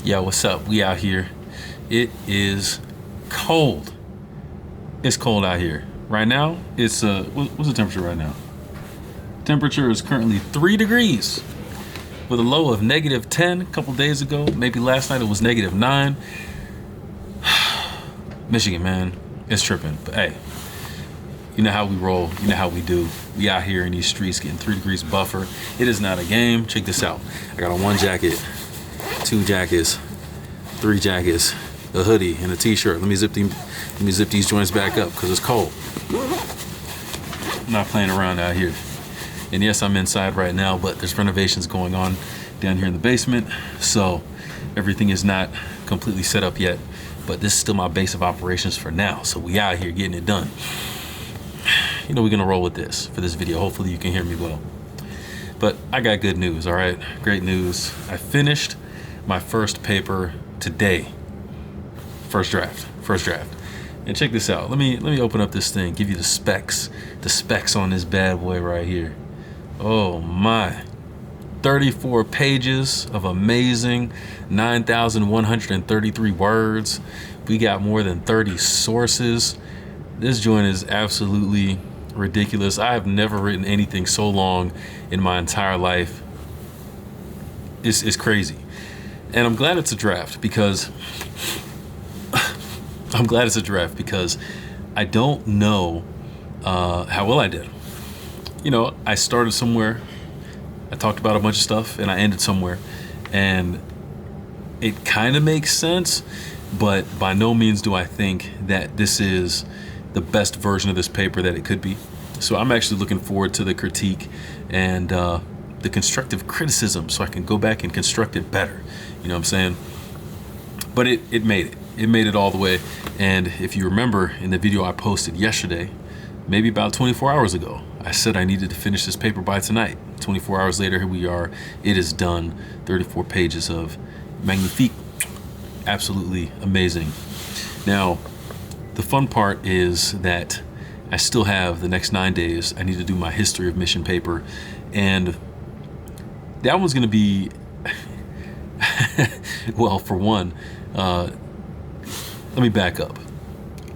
Yo, what's up? We out here. It is cold. It's cold out here. Right now, it's what's the temperature right now? Temperature is currently 3 degrees with a low of -10 a couple days ago. Maybe last night it was -9. Michigan, man, it's tripping. But hey, you know how we roll. You know how we do. We out here in these streets getting 3 degrees buffer. It is not a game. Check this out. I got on 1 jacket, 2 jackets, 3 jackets, a hoodie, and a t-shirt. Let me zip these joints back up because it's cold. I'm not playing around out here. And yes, I'm inside right now, but there's renovations going on down here in the basement, so everything is not completely set up yet. But this is still my base of operations for now, so we out here getting it done. You know, we're gonna roll with this for this video. Hopefully you can hear me well. But I got good news, all right? Great news. I finished my first paper today. First draft. And check this out. Let me open up this thing, give you the specs on this bad boy right here. Oh my. 34 pages of amazing 9,133 words. We got more than 30 sources. This joint is absolutely ridiculous. I have never written anything so long in my entire life. It's crazy. And I'm glad it's a draft because I don't know how well I did. You know, I started somewhere, I talked about a bunch of stuff, and I ended somewhere. And it kind of makes sense, but by no means do I think that this is the best version of this paper that it could be. So I'm actually looking forward to the critique and the constructive criticism so I can go back and construct it better. You know what I'm saying? But it made it. It made it all the way. And if you remember in the video I posted yesterday, maybe about 24 hours ago, I said I needed to finish this paper by tonight. 24 hours later, here we are. It is done. 34 pages of magnifique. Absolutely amazing. Now, the fun part is that I still have the next 9 days. I need to do my history of mission paper. And that one's going to be, well, for one, let me back up.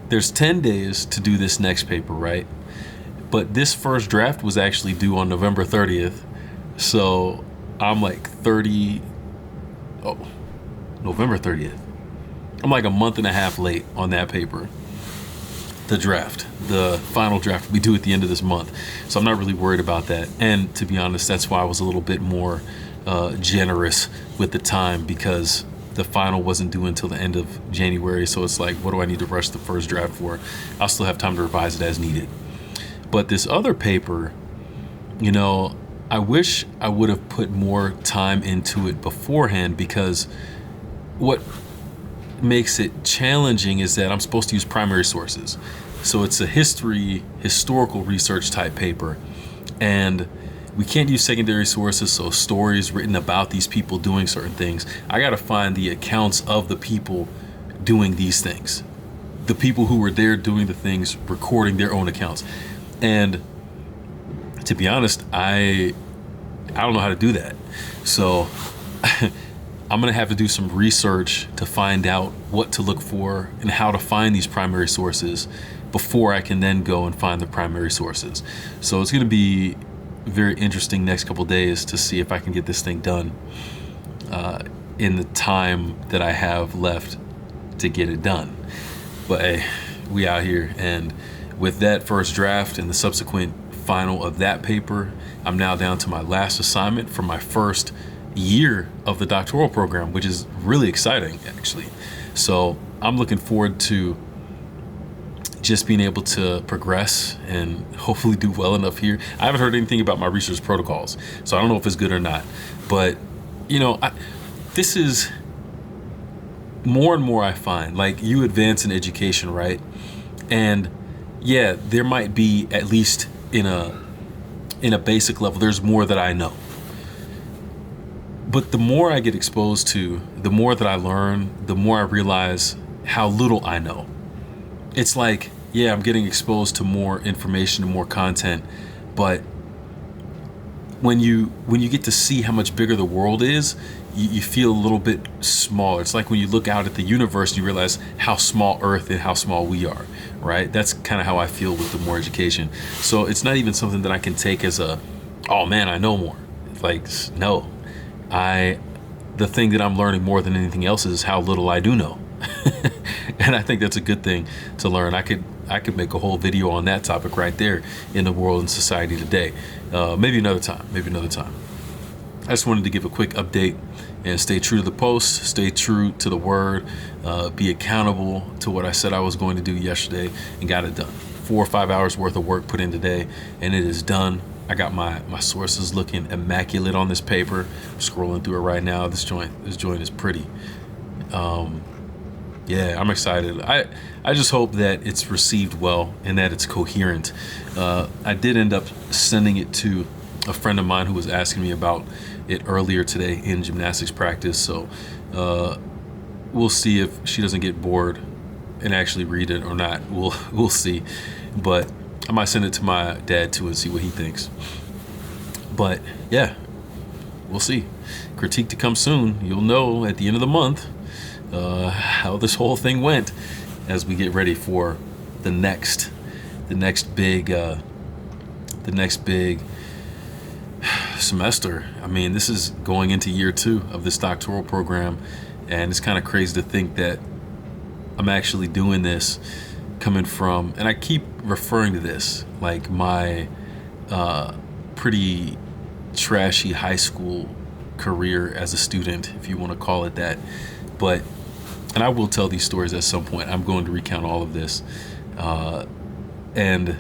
There's 10 days to do this next paper, right? But this first draft was actually due on November 30th. So I'm like November 30th. I'm like a month and a half late on that paper. The final draft we do at the end of this month. So I'm not really worried about that. And to be honest, that's why I was a little bit more generous with the time, because the final wasn't due until the end of January. So it's like, what do I need to rush the first draft for? I'll still have time to revise it as needed. But this other paper, you know, I wish I would have put more time into it beforehand, because what makes it challenging is that I'm supposed to use primary sources. So it's a historical research type paper, and we can't use secondary sources, so stories written about these people doing certain things. I got to find the accounts of the people doing these things, the people who were there doing the things, recording their own accounts. And to be honest, I don't know how to do that. So I'm going to have to do some research to find out what to look for and how to find these primary sources before I can then go and find the primary sources. So it's going to be very interesting next couple days to see if I can get this thing done in the time that I have left to get it done. But hey, we out here, and with that first draft and the subsequent final of that paper, I'm now down to my last assignment for my first year of the doctoral program, which is really exciting, actually. So I'm looking forward to just being able to progress and hopefully do well enough here. I haven't heard anything about my research protocols, so I don't know if it's good or not. But, you know, this is more and more I find, like, you advance in education, right? And yeah, there might be, at least in a basic level, there's more that I know. But the more I get exposed to, the more that I learn, the more I realize how little I know. It's like, yeah, I'm getting exposed to more information and more content, but when you get to see how much bigger the world is, you feel a little bit smaller. It's like when you look out at the universe and you realize how small Earth and how small we are, right? That's kind of how I feel with the more education. So it's not even something that I can take as a, oh man, I know more. Like, no, the thing that I'm learning more than anything else is how little I do know. And I think that's a good thing to learn. I could make a whole video on that topic right there in the world and society today. Maybe another time. I just wanted to give a quick update and stay true to the post, stay true to the word, be accountable to what I said I was going to do yesterday, and got it done. 4 or 5 hours worth of work put in today, and it is done. I got my sources looking immaculate on this paper. I'm scrolling through it right now. This joint is pretty. Yeah, I'm excited. I just hope that it's received well and that it's coherent. I did end up sending it to a friend of mine who was asking me about it earlier today in gymnastics practice. So we'll see if she doesn't get bored and actually read it or not. We'll see. But I might send it to my dad too and see what he thinks. But yeah, we'll see. Critique to come soon. You'll know at the end of the month how this whole thing went as we get ready for the next big semester. I mean, this is going into year 2 of this doctoral program, and it's kind of crazy to think that I'm actually doing this coming from, and I keep referring to this like my pretty trashy high school career as a student, if you want to call it that. But, and I will tell these stories at some point. I'm going to recount all of this. And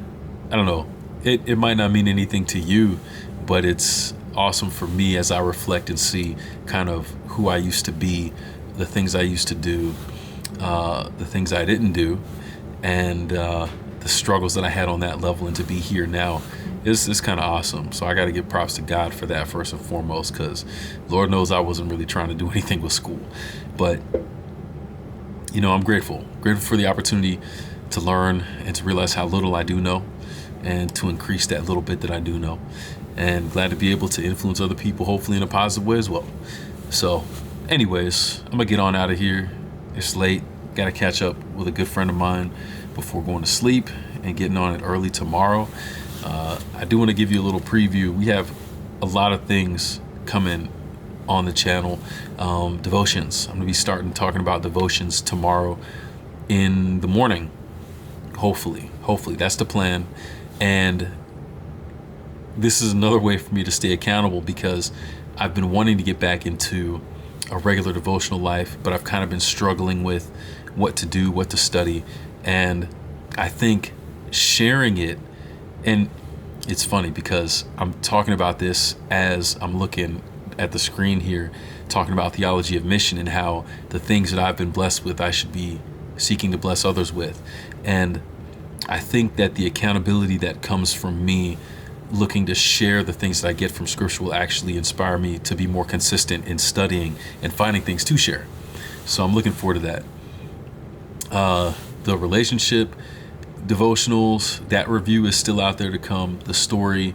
I don't know, it might not mean anything to you, but it's awesome for me as I reflect and see kind of who I used to be, the things I used to do, the things I didn't do, and the struggles that I had on that level, and to be here now is kind of awesome. So I got to give props to God for that first and foremost, because Lord knows I wasn't really trying to do anything with school. But, you know, I'm grateful for the opportunity to learn and to realize how little I do know, and to increase that little bit that I do know, and glad to be able to influence other people, hopefully in a positive way as well. So anyways, I'm gonna get on out of here. It's late. Got to catch up with a good friend of mine before going to sleep and getting on it early tomorrow. I do want to give you a little preview. We have a lot of things coming on the channel. Devotions. I'm going to be starting talking about devotions tomorrow in the morning. Hopefully that's the plan. And this is another way for me to stay accountable, because I've been wanting to get back into a regular devotional life, but I've kind of been struggling with what to do, what to study. And I think sharing it, and it's funny because I'm talking about this as I'm looking at the screen here, talking about theology of mission and how the things that I've been blessed with, I should be seeking to bless others with. And I think that the accountability that comes from me looking to share the things that I get from scripture will actually inspire me to be more consistent in studying and finding things to share. So I'm looking forward to that. The relationship devotionals, that review is still out there to come. The story,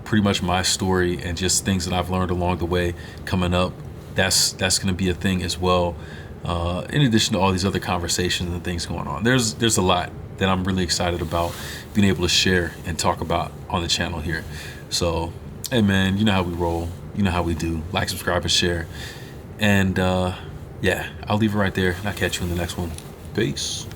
pretty much my story, and just things that I've learned along the way coming up, that's going to be a thing as well. In addition to all these other conversations and things going on, there's a lot that I'm really excited about being able to share and talk about on the channel here. So, hey man, you know how we roll, you know how we do. Like, subscribe, and share. And yeah, I'll leave it right there, and I'll catch you in the next one. Peace.